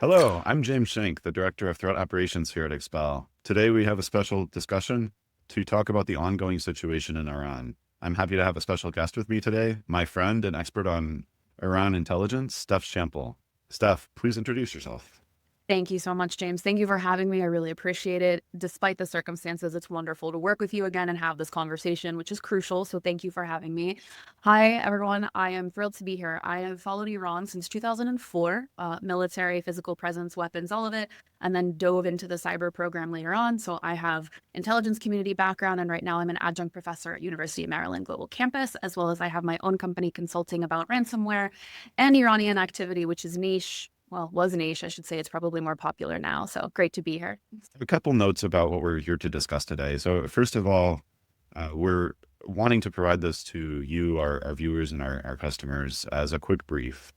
Hello, I'm James Schenk, the Director of Threat Operations here at Expel. Today we have a special discussion to talk about the ongoing situation in Iran. I'm happy to have a special guest with me today, my friend and expert on Iran intelligence, Steph Shampel. Steph, please introduce yourself. Thank you so much, James. Thank you for having me. I really appreciate it. Despite the circumstances, it's wonderful to work with you again and have this conversation, which is crucial. So thank you for having me. Hi, everyone. I am thrilled to be here. I have followed Iran since 2004, military, physical presence, weapons, all of it, and then dove into the cyber program later on. So I have intelligence community background, and right now I'm an adjunct professor at University of Maryland Global Campus, as well as I have my own company consulting about ransomware and Iranian activity, which is niche, well, was niche, I should say. It's probably more popular now. So great to be here. A couple notes about what we're here to discuss today. So first of all, we're wanting to provide this to you, our viewers and our customers as a quick brief,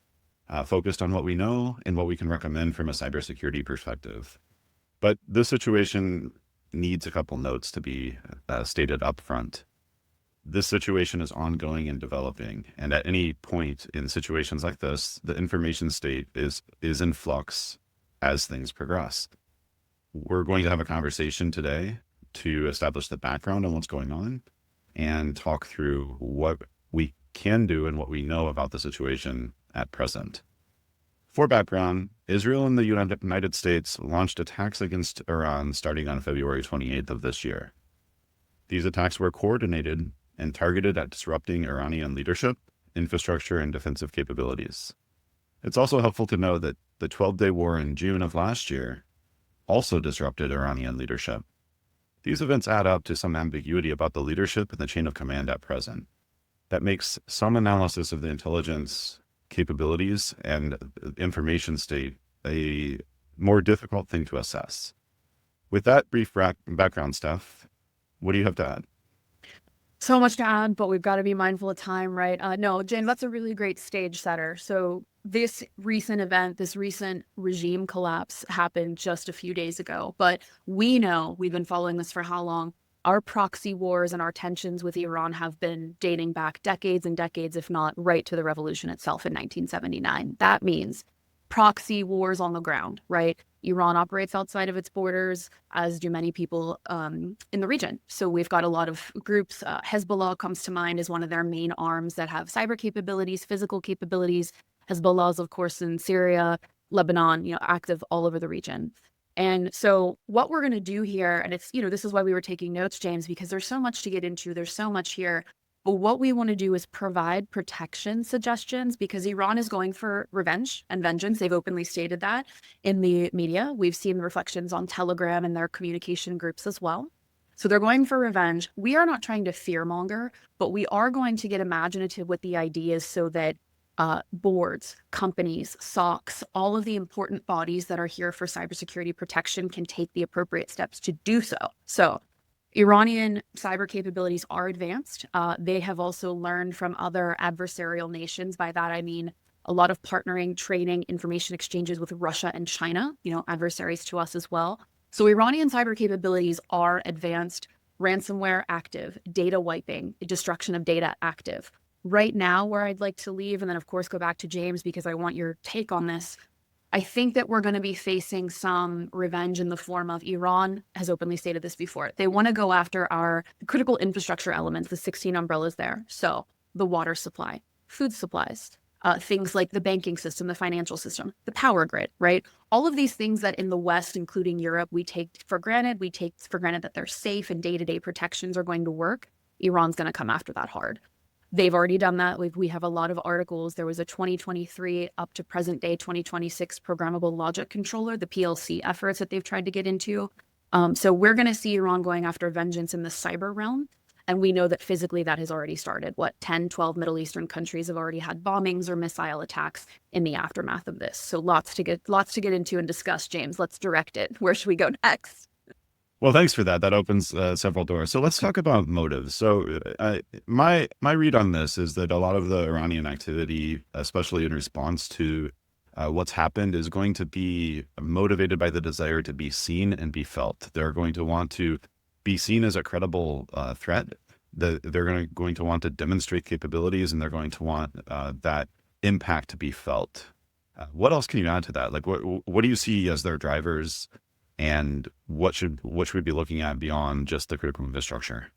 focused on what we know and what we can recommend from a cybersecurity perspective. But this situation needs a couple notes to be stated up front. This situation is ongoing and developing, and at any point in situations like this, the information state is in flux as things progress. We're going to have a conversation today to establish the background on what's going on and talk through what we can do and what we know about the situation at present. For background, Israel and the United States launched attacks against Iran starting on February 28th of this year. These attacks were coordinated and targeted at disrupting Iranian leadership, infrastructure, and defensive capabilities. It's also helpful to know that the 12-day war in June of last year also disrupted Iranian leadership. These events add up to some ambiguity about the leadership and the chain of command at present. That makes some analysis of the intelligence capabilities and information state a more difficult thing to assess. With that brief background, Steph, what do you have to add? So much to add, but we've got to be mindful of time, right? No, James, that's a really great stage setter. So this recent event, this recent regime collapse happened just a few days ago, but we know, we've been following this for how long? Our proxy wars and our tensions with Iran have been dating back decades and decades, if not right to the revolution itself in 1979. That means proxy wars on the ground, right? Iran operates outside of its borders, as do many people in the region. So we've got a lot of groups. Hezbollah comes to mind as one of their main arms that have cyber capabilities, physical capabilities. Hezbollah is, of course, in Syria, Lebanon, active all over the region. And so what we're going to do here, and it's, this is why we were taking notes, James, because there's so much to get into. There's so much here. But what we want to do is provide protection suggestions because Iran is going for revenge and vengeance. They've openly stated that in the media. We've seen reflections on Telegram and their communication groups as well. So they're going for revenge. We are not trying to fearmonger, but we are going to get imaginative with the ideas so that boards, companies, SOCs, all of the important bodies that are here for cybersecurity protection can take the appropriate steps to do so. So Iranian cyber capabilities are advanced. They have also learned from other adversarial nations. By that, I mean a lot of partnering, training, information exchanges with Russia and China, adversaries to us as well. So Iranian cyber capabilities are advanced, ransomware active, data wiping, destruction of data active. Right now, where I'd like to leave, and then of course go back to James because I want your take on this, I think that we're going to be facing some revenge in the form of Iran has openly stated this before. They want to go after our critical infrastructure elements, the 16 umbrellas there. So the water supply, food supplies, things like the banking system, the financial system, the power grid, right? All of these things that in the West, including Europe, we take for granted. We take for granted that they're safe and day-to-day protections are going to work. Iran's going to come after that hard. They've already done that. We have a lot of articles. There was a 2023 up to present day 2026 programmable logic controller, the PLC efforts that they've tried to get into. So we're going to see Iran going after vengeance in the cyber realm. And we know that physically that has already started. 10, 12 Middle Eastern countries have already had bombings or missile attacks in the aftermath of this. So lots to get into and discuss, James. Let's direct it. Where should we go next? Well, thanks for that. That opens several doors. So let's talk about motives. So my read on this is that a lot of the Iranian activity, especially in response to what's happened, is going to be motivated by the desire to be seen and be felt. They're going to want to be seen as a credible threat. They're going to want to demonstrate capabilities, and they're going to want that impact to be felt. What else can you add to that? Like, what do you see as their drivers, and what should we be looking at beyond just the critical infrastructure?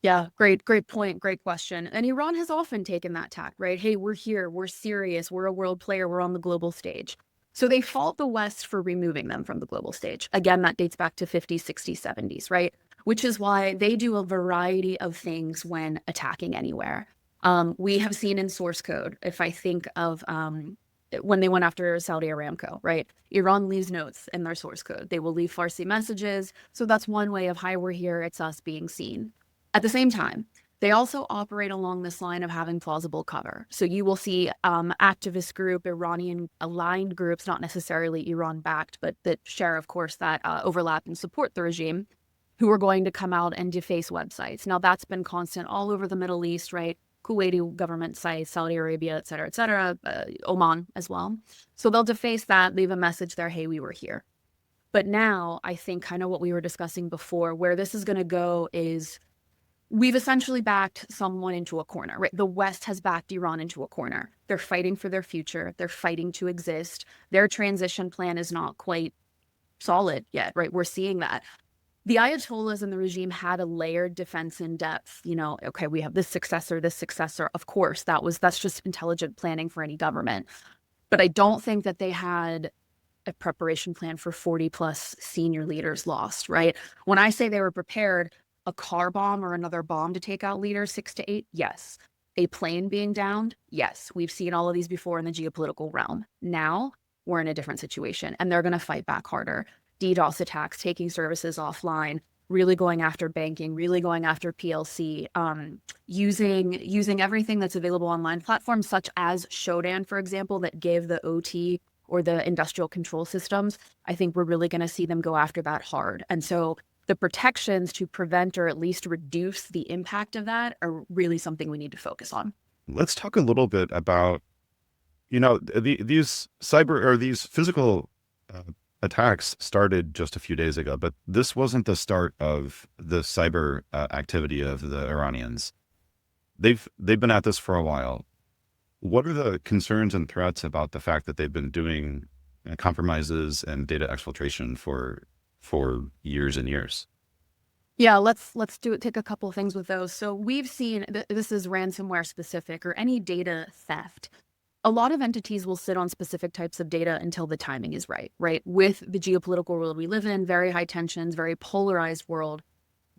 Yeah, great point, great question. And Iran has often taken that tack, right? Hey, we're here, we're serious, we're a world player, we're on the global stage. So they fault the West for removing them from the global stage. Again, that dates back to 50s, 60s, 70s, right? Which is why they do a variety of things when attacking anywhere. We have seen in source code, if I think of when they went after Saudi Aramco, right? Iran leaves notes in their source code. They will leave Farsi messages. So that's one way of, hi, we're here, it's us being seen. At the same time, they also operate along this line of having plausible cover. So you will see activist group, Iranian aligned groups, not necessarily Iran backed, but that share, of course, that overlap and support the regime, who are going to come out and deface websites. Now, that's been constant all over the Middle East, right? Kuwaiti government sites, Saudi Arabia, et cetera, Oman as well. So they'll deface that, leave a message there, hey, we were here. But now I think kind of what we were discussing before, where this is going to go is we've essentially backed someone into a corner, right? The West has backed Iran into a corner. They're fighting for their future. They're fighting to exist. Their transition plan is not quite solid yet, right? We're seeing that. The Ayatollahs and the regime had a layered defense in depth. You know, okay, we have this successor, this successor. Of course, that's just intelligent planning for any government. But I don't think that they had a preparation plan for 40 plus senior leaders lost, right? When I say they were prepared, a car bomb or another bomb to take out leaders 6 to 8, yes. A plane being downed, yes. We've seen all of these before in the geopolitical realm. Now we're in a different situation, and they're going to fight back harder. DDoS attacks, taking services offline, really going after banking, really going after PLC, using everything that's available online platforms such as Shodan, for example, that gave the OT or the industrial control systems. I think we're really going to see them go after that hard. And so the protections to prevent or at least reduce the impact of that are really something we need to focus on. Let's talk a little bit about, these cyber or these physical uh, attacks started just a few days ago, but this wasn't the start of the cyber activity of the Iranians. They've been at this for a while. What are the concerns and threats about the fact that they've been doing compromises and data exfiltration for years and years? Yeah, let's do it. Take a couple of things with those. So we've seen this is ransomware specific or any data theft. A lot of entities will sit on specific types of data until the timing is right, right? With the geopolitical world we live in, very high tensions, very polarized world,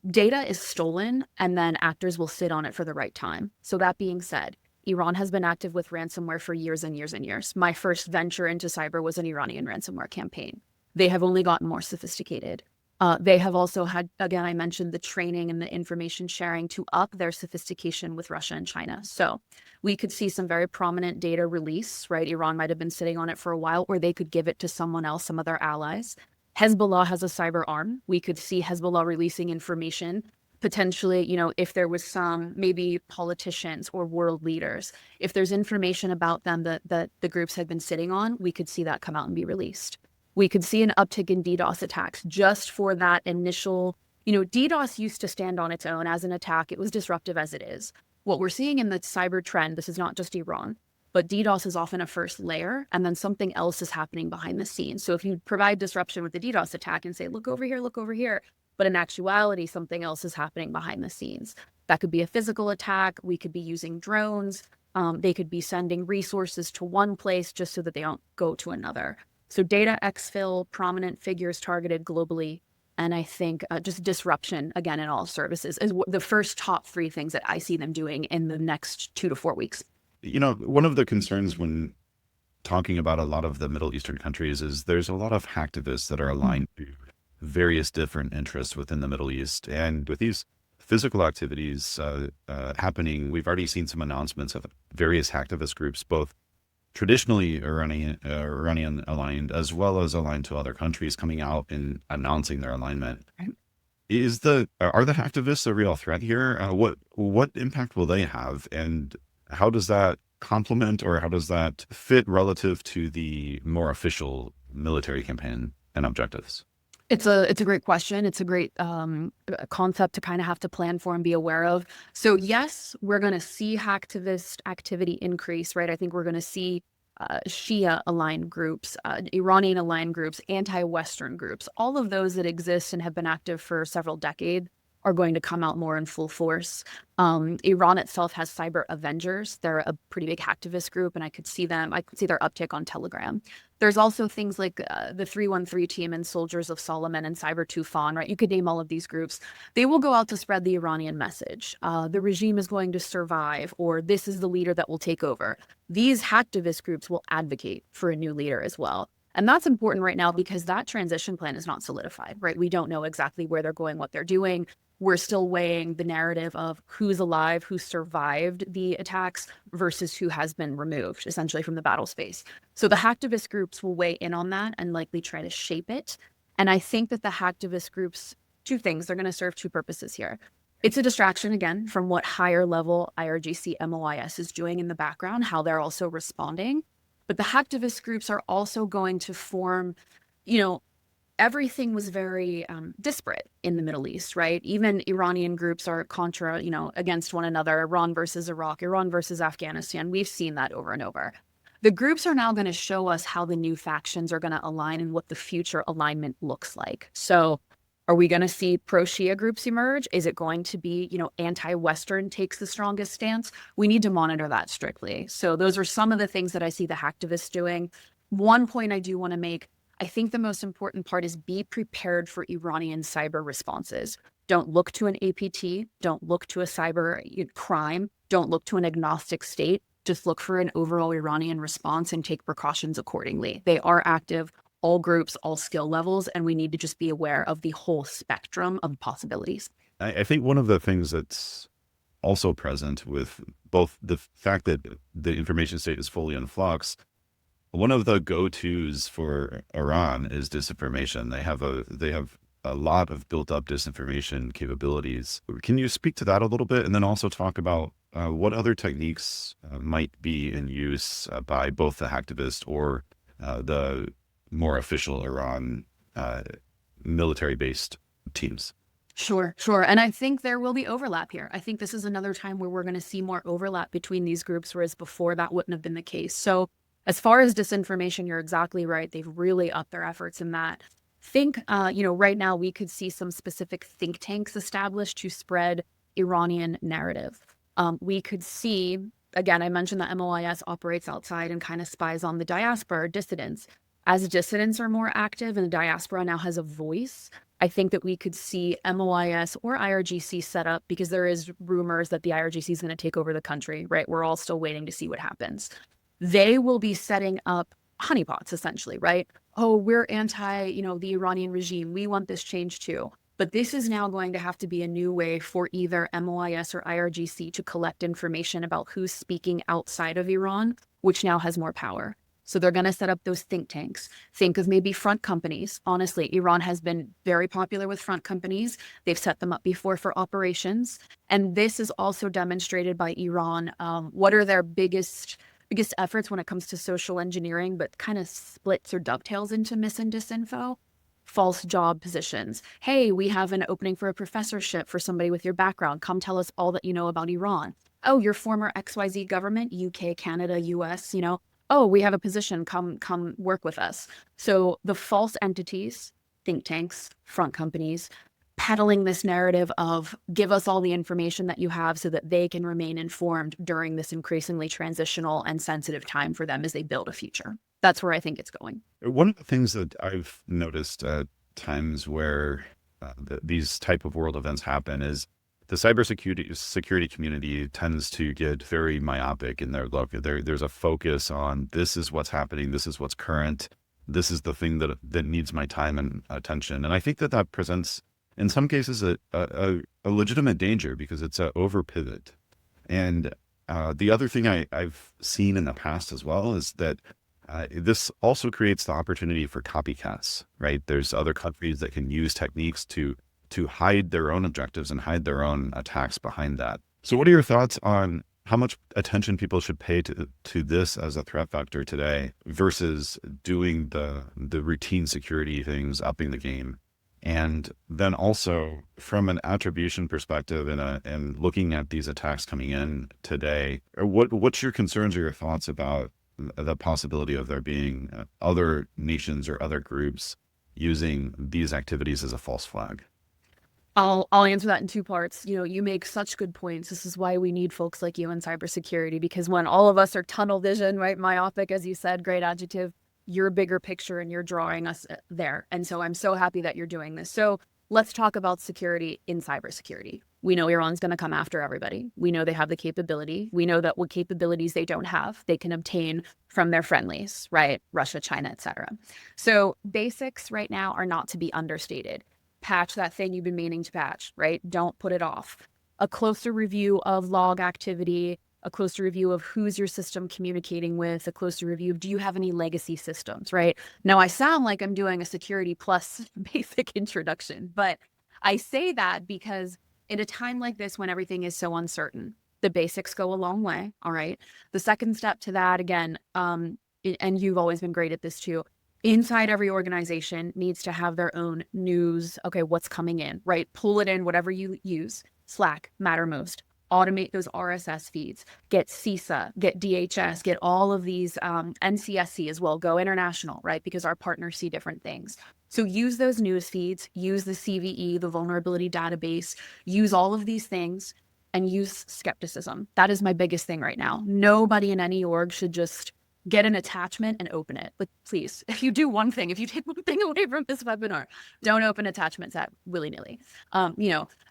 data is stolen and then actors will sit on it for the right time. So that being said, Iran has been active with ransomware for years and years and years. My first venture into cyber was an Iranian ransomware campaign. They have only gotten more sophisticated. They have also had, again, I mentioned the training and the information sharing to up their sophistication with Russia and China. So we could see some very prominent data release, right? Iran might have been sitting on it for a while, or they could give it to someone else, some of their allies. Hezbollah has a cyber arm. We could see Hezbollah releasing information potentially, if there was some maybe politicians or world leaders, if there's information about them that the groups had been sitting on, we could see that come out and be released. We could see an uptick in DDoS attacks just for that initial, DDoS used to stand on its own as an attack. It was disruptive as it is. What we're seeing in the cyber trend, this is not just Iran, but DDoS is often a first layer, and then something else is happening behind the scenes. So if you provide disruption with the DDoS attack and say, look over here, but in actuality, something else is happening behind the scenes. That could be a physical attack. We could be using drones. They could be sending resources to one place just so that they don't go to another. So data exfil, prominent figures targeted globally, and I think just disruption, again, in all services is the first top 3 things that I see them doing in the next 2 to 4 weeks. One of the concerns when talking about a lot of the Middle Eastern countries is there's a lot of hacktivists that are aligned to various different interests within the Middle East. And with these physical activities happening, we've already seen some announcements of various hacktivist groups, both traditionally Iranian aligned, as well as aligned to other countries, coming out and announcing their alignment. Right. Are the hacktivists a real threat here? What impact will they have, and how does that complement, or how does that fit relative to the more official military campaign and objectives? It's a great question. It's a great concept to kind of have to plan for and be aware of. So yes, we're going to see hacktivist activity increase, right? I think we're going to see Shia-aligned groups, Iranian-aligned groups, anti-Western groups, all of those that exist and have been active for several decades are going to come out more in full force. Iran itself has cyber avengers. They're a pretty big hacktivist group, and I could see their uptick on Telegram. There's also things like the 313 team and Soldiers of Solomon and Cyber Tufan, right? You could name all of these groups. They will go out to spread the Iranian message. The regime is going to survive, or this is the leader that will take over. These hacktivist groups will advocate for a new leader as well. And that's important right now because that transition plan is not solidified, right? We don't know exactly where they're going, what they're doing. We're still weighing the narrative of who's alive, who survived the attacks versus who has been removed, essentially from the battle space. So the hacktivist groups will weigh in on that and likely try to shape it. And I think that the hacktivist groups, two things, they're going to serve two purposes here. It's a distraction, again, from what higher level IRGC MOIS is doing in the background, how they're also responding. But the hacktivist groups are also going to form, everything was very disparate in the Middle East, right? Even Iranian groups are contra, against one another, Iran versus Iraq, Iran versus Afghanistan. We've seen that over and over. The groups are now going to show us how the new factions are going to align and what the future alignment looks like. So are we going to see pro-Shia groups emerge? Is it going to be, anti-Western takes the strongest stance? We need to monitor that strictly. So those are some of the things that I see the hacktivists doing. One point I do want to make, I think the most important part is be prepared for Iranian cyber responses. Don't look to an APT. Don't look to a cyber crime. Don't look to an agnostic state. Just look for an overall Iranian response and take precautions accordingly. They are active, all groups, all skill levels, and we need to just be aware of the whole spectrum of possibilities. I think one of the things that's also present with both the fact that the information state is fully in flux, one of the go-tos for Iran is disinformation. They have a lot of built-up disinformation capabilities. Can you speak to that a little bit, and then also talk about what other techniques might be in use by both the hacktivist or the more official Iran military-based teams? Sure. And I think there will be overlap here. I think this is another time where we're going to see more overlap between these groups, whereas before that wouldn't have been the case. So as far as disinformation, you're exactly right. They've really upped their efforts in that. Think, right now we could see some specific think tanks established to spread Iranian narrative. We could see, again, I mentioned that MOIS operates outside and kind of spies on the diaspora or dissidents. As dissidents are more active and the diaspora now has a voice, I think that we could see MOIS or IRGC set up, because there is rumors that the IRGC is going to take over the country, right? We're all still waiting to see what happens. They will be setting up honeypots, essentially, right? Oh, we're anti, the Iranian regime. We want this change too. But this is now going to have to be a new way for either MOIS or IRGC to collect information about who's speaking outside of Iran, which now has more power. So they're going to set up those think tanks. Think of maybe front companies. Honestly, Iran has been very popular with front companies. They've set them up before for operations. And this is also demonstrated by Iran. What are their biggest efforts when it comes to social engineering, but kind of splits or dovetails into mis and disinfo? False job positions. Hey, we have an opening for a professorship for somebody with your background. Come tell us all that you know about Iran. Oh, your former XYZ government, UK, Canada, US, oh, we have a position, come work with us. So the false entities, think tanks, front companies, peddling this narrative of give us all the information that you have so that they can remain informed during this increasingly transitional and sensitive time for them as they build a future. That's where I think it's going. One of the things that I've noticed at times where these type of world events happen is the security community tends to get very myopic in their look. There's a focus on this is what's happening, this is what's current, this is the thing that needs my time and attention. And I think that presents, in some cases, a legitimate danger, because it's an over pivot. And the other thing I've seen in the past as well is that this also creates the opportunity for copycats, right? There's other countries that can use techniques to hide their own objectives and hide their own attacks behind that. So what are your thoughts on how much attention people should pay to this as a threat vector today versus doing the routine security things, upping the game? And then also from an attribution perspective and looking at these attacks coming in today, what's your concerns or your thoughts about the possibility of there being other nations or other groups using these activities as a false flag? I'll answer that in two parts. You make such good points. This is why we need folks like you in cybersecurity, because when all of us are tunnel vision, right, myopic, as you said, great adjective, you're bigger picture and you're drawing us there. And so I'm so happy that you're doing this. So let's talk about security in cybersecurity. We know Iran's going to come after everybody. We know they have the capability. We know that what capabilities they don't have, they can obtain from their friendlies, right? Russia, China, etc. So basics right now are not to be understated. Patch that thing you've been meaning to patch, right? Don't put it off. A closer review of log activity, a closer review of who's your system communicating with, a closer review of do you have any legacy systems, right? Now, I sound like I'm doing a security plus basic introduction, but I say that because in a time like this when everything is so uncertain, the basics go a long way, all right? The second step to that, again, and you've always been great at this too, inside every organization needs to have their own news. Okay, what's coming in, right? Pull it in, whatever you use. Slack, Mattermost. Automate those RSS feeds. Get CISA, get DHS, get all of these NCSC as well. Go international, right? Because our partners see different things. So use those news feeds, use the CVE, the vulnerability database, use all of these things and use skepticism. That is my biggest thing right now. Nobody in any org should just get an attachment and open it. Like, please, if you do one thing, if you take one thing away from this webinar, don't open attachments at willy-nilly.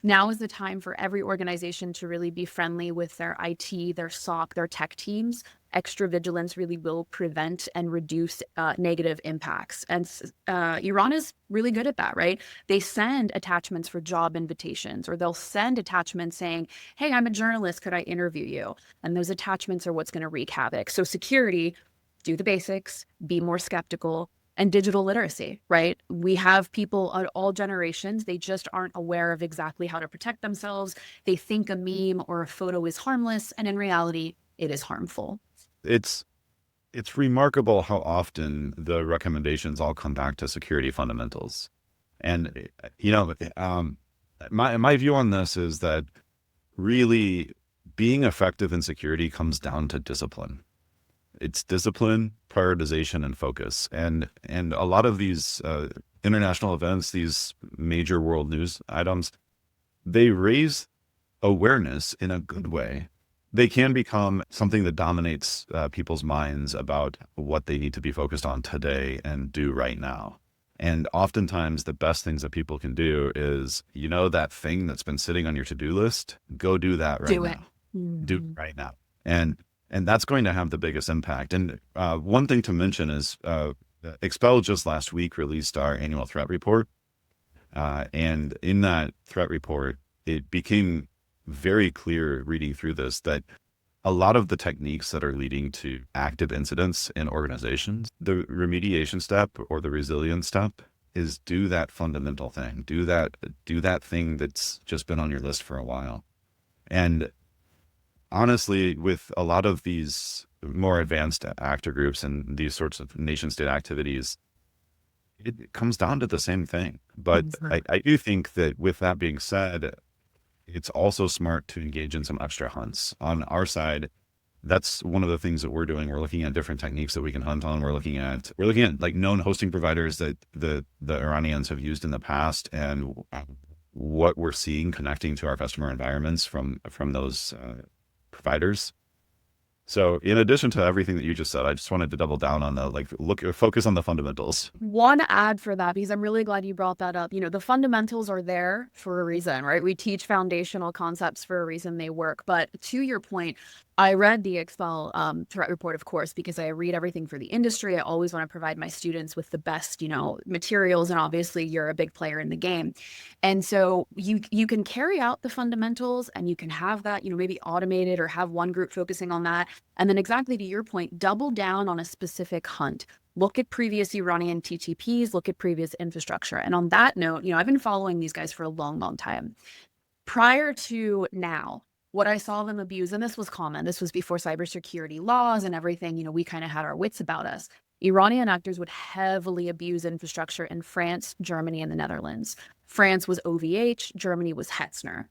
Now is the time for every organization to really be friendly with their IT, their SOC, their tech teams. Extra vigilance really will prevent and reduce negative impacts. And Iran is really good at that, right? They send attachments for job invitations, or they'll send attachments saying, hey, I'm a journalist, could I interview you? And those attachments are what's going to wreak havoc. So security, do the basics, be more skeptical, and digital literacy, right? We have people at all generations. They just aren't aware of exactly how to protect themselves. They think a meme or a photo is harmless, and in reality, it is harmful. It's remarkable how often the recommendations all come back to security fundamentals. And my view on this is that really being effective in security comes down to discipline. It's discipline, prioritization, and focus. And a lot of these international events, these major world news items, they raise awareness in a good way. They can become something that dominates people's minds about what they need to be focused on today and do right now. And oftentimes the best things that people can do is, that thing that's been sitting on your to-do list, go do that right Do it. now. Do it right now. And that's going to have the biggest impact. And one thing to mention is Expel just last week released our annual threat report. And in that threat report, it became very clear reading through this that a lot of the techniques that are leading to active incidents in organizations, the remediation step or the resilience step is do that fundamental thing, do that thing that's just been on your list for a while. And honestly, with a lot of these more advanced actor groups and these sorts of nation state activities, it comes down to the same thing. But I do think that with that being said, it's also smart to engage in some extra hunts. On our side, that's one of the things that we're doing. We're looking at different techniques that we can hunt on. We're looking at like known hosting providers that the Iranians have used in the past, and what we're seeing connecting to our customer environments from those providers. So in addition to everything that you just said, I just wanted to double down on the focus on the fundamentals. One ad for that, because I'm really glad you brought that up. The fundamentals are there for a reason, right? We teach foundational concepts for a reason, they work. But to your point, I read the Expel threat report, of course, because I read everything for the industry. I always want to provide my students with the best, materials. And obviously you're a big player in the game. And so you can carry out the fundamentals and you can have that, maybe automated or have one group focusing on that. And then exactly to your point, double down on a specific hunt. Look at previous Iranian TTPs, look at previous infrastructure. And on that note, I've been following these guys for a long, long time. Prior to now, what I saw them abuse, and this was common, this was before cybersecurity laws and everything, we kind of had our wits about us. Iranian actors would heavily abuse infrastructure in France, Germany, and the Netherlands. France was OVH, Germany was Hetzner.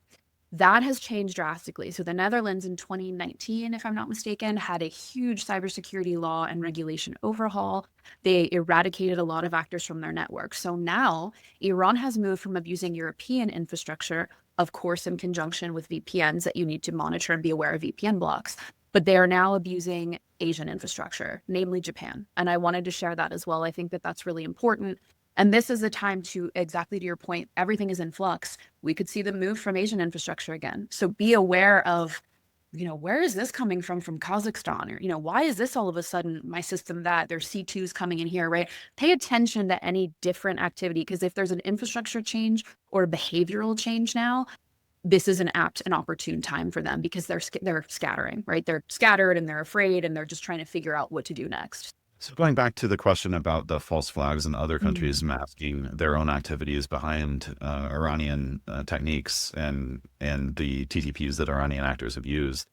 That has changed drastically. So the Netherlands in 2019, if I'm not mistaken, had a huge cybersecurity law and regulation overhaul. They eradicated a lot of actors from their network. So now Iran has moved from abusing European infrastructure, of course, in conjunction with VPNs that you need to monitor and be aware of VPN blocks. But they are now abusing Asian infrastructure, namely Japan. And I wanted to share that as well. I think that that's really important. And this is a time to, exactly to your point, everything is in flux. We could see the move from Asian infrastructure again. So be aware of, where is this coming from Kazakhstan? Or, why is this all of a sudden my system that there's C2s coming in here, right? Pay attention to any different activity, because if there's an infrastructure change or a behavioral change now, this is an apt and opportune time for them, because they're scattering, right? They're scattered and they're afraid and they're just trying to figure out what to do next. So going back to the question about the false flags and other Mm. countries masking their own activities behind Iranian techniques and the TTPs that Iranian actors have used,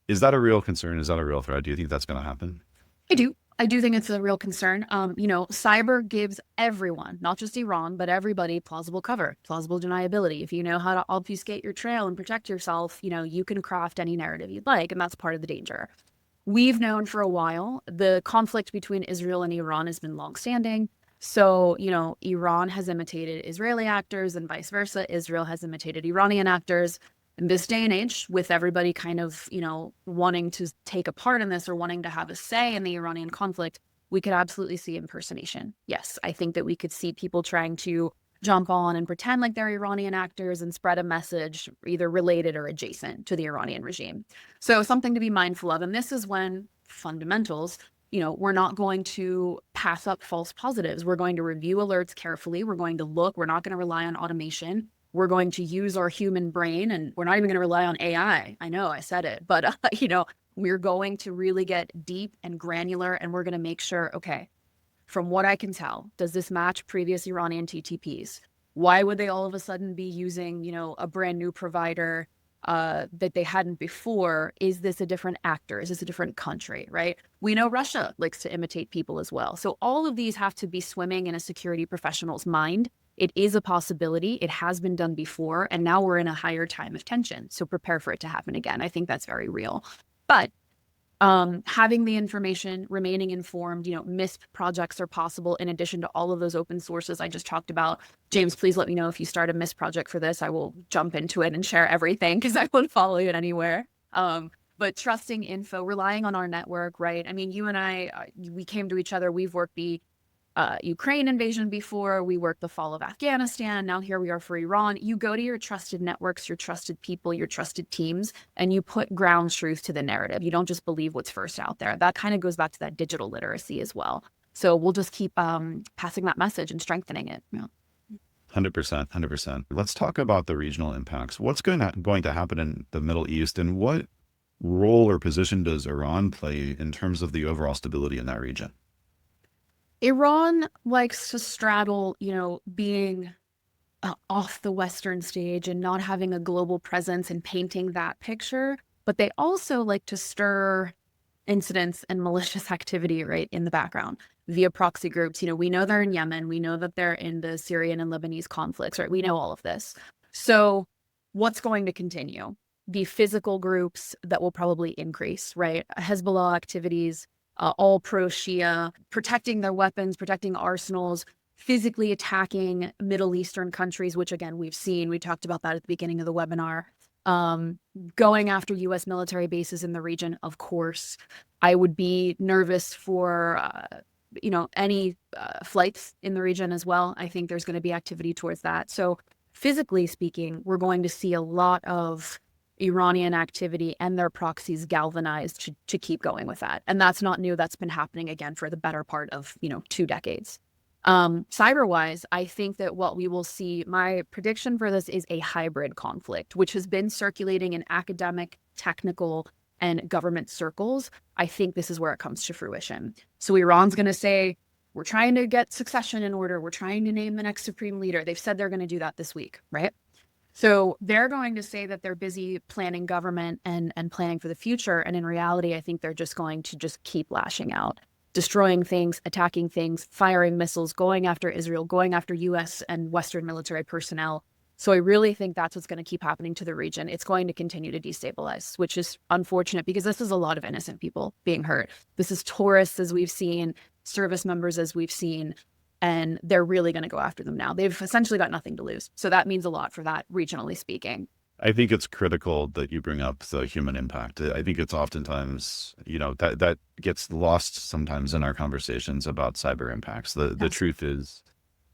is that a real concern? Is that a real threat? Do you think that's going to happen? I do. I do think it's a real concern. Cyber gives everyone, not just Iran, but everybody, plausible cover, plausible deniability. If you know how to obfuscate your trail and protect yourself, you can craft any narrative you'd like, and that's part of the danger. We've known for a while the conflict between Israel and Iran has been longstanding. So, Iran has imitated Israeli actors and vice versa. Israel has imitated Iranian actors. In this day and age, with everybody kind of, wanting to take a part in this or wanting to have a say in the Iranian conflict, we could absolutely see impersonation. Yes, I think that we could see people trying to jump on and pretend like they're Iranian actors and spread a message either related or adjacent to the Iranian regime. So something to be mindful of. And this is when fundamentals, we're not going to pass up false positives. We're going to review alerts carefully. We're going to look. We're not going to rely on automation. We're going to use our human brain, and we're not even going to rely on AI. I know I said it, but we're going to really get deep and granular, and we're going to make sure, okay, from what I can tell, does this match previous Iranian TTPs? Why would they all of a sudden be using, a brand new provider that they hadn't before? Is this a different actor? Is this a different country, right? We know Russia likes to imitate people as well. So all of these have to be swimming in a security professional's mind. It is a possibility. It has been done before, and now we're in a higher time of tension. So prepare for it to happen again. I think that's very real. But having the information, remaining informed, MISP projects are possible in addition to all of those open sources I just talked about. James, please let me know if you start a MISP project for this. I will jump into it and share everything, because I won't follow you anywhere. But trusting info, relying on our network, right? I mean, you and I, we came to each other. We've worked the Ukraine invasion before. We worked the fall of Afghanistan. Now here we are for Iran. You go to your trusted networks, your trusted people, your trusted teams, and you put ground truth to the narrative. You don't just believe what's first out there. That kind of goes back to that digital literacy as well. So we'll just keep passing that message and strengthening it. Yeah. 100%, 100%. Let's talk about the regional impacts. What's going to happen in the Middle East, and what role or position does Iran play in terms of the overall stability in that region? Iran likes to straddle, being off the Western stage and not having a global presence and painting that picture. But they also like to stir incidents and malicious activity right in the background via proxy groups. We know they're in Yemen. We know that they're in the Syrian and Lebanese conflicts, right? We know all of this. So what's going to continue? The physical groups that will probably increase, right? Hezbollah activities, all pro-Shia, protecting their weapons, protecting arsenals, physically attacking Middle Eastern countries, which again, we've seen. We talked about that at the beginning of the webinar. Going after U.S. military bases in the region, of course. I would be nervous for, any flights in the region as well. I think there's going to be activity towards that. So physically speaking, we're going to see a lot of Iranian activity and their proxies galvanized to keep going with that. And that's not new. That's been happening again for the better part of, 2 decades. Cyber-wise, I think that what we will see, my prediction for this is a hybrid conflict, which has been circulating in academic, technical, and government circles. I think this is where it comes to fruition. So Iran's going to say, we're trying to get succession in order. We're trying to name the next supreme leader. They've said they're going to do that this week, right? So they're going to say that they're busy planning government and planning for the future. And in reality, I think they're just going to just keep lashing out, destroying things, attacking things, firing missiles, going after Israel, going after US and Western military personnel. So I really think that's what's going to keep happening to the region. It's going to continue to destabilize, which is unfortunate because this is a lot of innocent people being hurt. This is tourists, as we've seen, service members, as we've seen, and they're really going to go after them now. They've essentially got nothing to lose. So that means a lot for that, regionally speaking. I think it's critical that you bring up the human impact. I think it's oftentimes, that gets lost sometimes in our conversations about cyber impacts. The Yes. truth is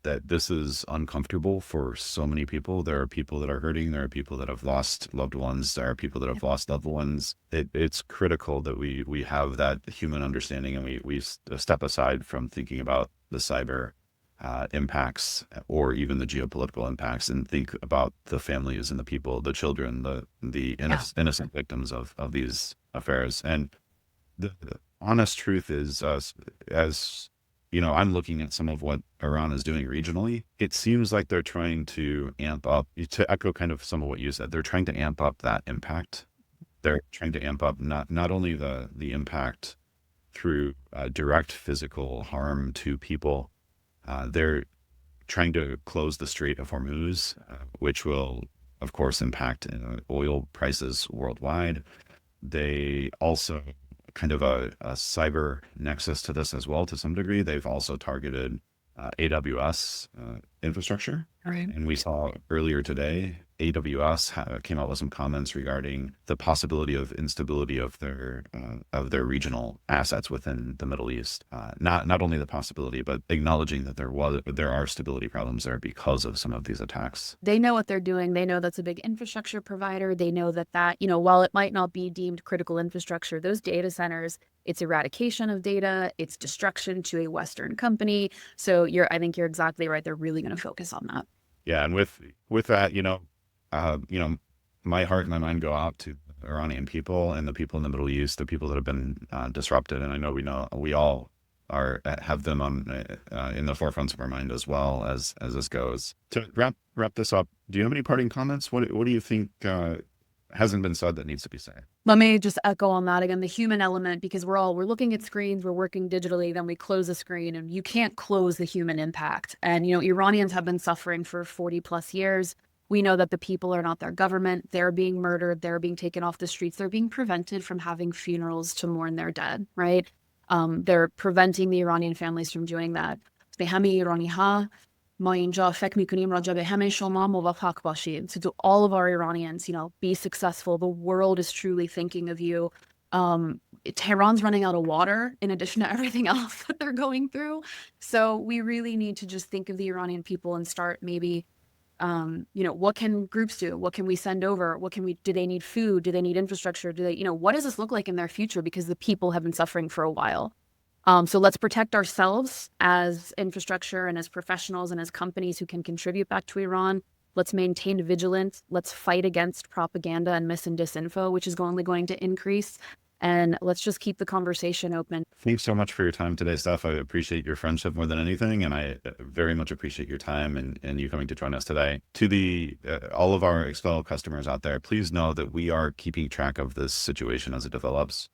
that this is uncomfortable for so many people. There are people that are hurting. There are people that have lost loved ones. There are people that have lost loved ones. It's critical that we have that human understanding and we step aside from thinking about the cyber impacts or even the geopolitical impacts and think about the families and the people, the children, the Yeah. innocent victims of these affairs. And the honest truth is, as I'm looking at some of what Iran is doing regionally. It seems like they're trying to amp up, to echo kind of some of what you said, they're trying to amp up that impact. They're trying to amp up not only the impact through direct physical harm to people. They're trying to close the Strait of Hormuz, which will, of course, impact oil prices worldwide. They also kind of a cyber nexus to this as well to some degree. They've also targeted AWS infrastructure. All right. And we saw earlier today, AWS came out with some comments regarding the possibility of instability of their regional assets within the Middle East. Not only the possibility, but acknowledging that there are stability problems there because of some of these attacks. They know what they're doing. They know that's a big infrastructure provider. They know that, while it might not be deemed critical infrastructure, those data centers, it's eradication of data, it's destruction to a Western company. So I think you're exactly right. They're really going to focus on that. Yeah, and with that, my heart and my mind go out to Iranian people and the people in the Middle East, the people that have been disrupted, and I know we all have them on in the forefronts of our mind as well as this goes. To wrap this up, do you have any parting comments? What do you think hasn't been said that needs to be said? Let me just echo on that again, the human element, because we're looking at screens, we're working digitally, then we close the screen and you can't close the human impact. And, Iranians have been suffering for 40 plus years. We know that the people are not their government. They're being murdered. They're being taken off the streets. They're being prevented from having funerals to mourn their dead, right? They're preventing the Iranian families from doing that. ما اینجا فکر میکنیم راجع به همه شما موفق باشید. So to all of our Iranians, be successful. The world is truly thinking of you. Tehran's running out of water in addition to everything else that they're going through. So we really need to just think of the Iranian people and start maybe, what can groups do? What can we send over? Do they need food? Do they need infrastructure? What does this look like in their future? Because the people have been suffering for a while. So let's protect ourselves as infrastructure and as professionals and as companies who can contribute back to Iran. Let's maintain vigilance. Let's fight against propaganda and mis and disinfo, which is only going to increase. And let's just keep the conversation open. Thanks so much for your time today, Steph. I appreciate your friendship more than anything, and I very much appreciate your time and you coming to join us today. To all of our Expel customers out there, please know that we are keeping track of this situation as it develops.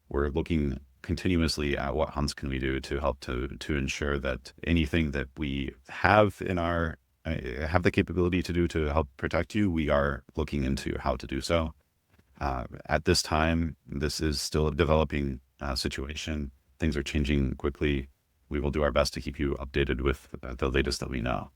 We're looking continuously at what hunts can we do to help to ensure that anything that we have have the capability to do to help protect you, we are looking into how to do so. At this time, this is still a developing situation. Things are changing quickly. We will do our best to keep you updated with the latest that we know.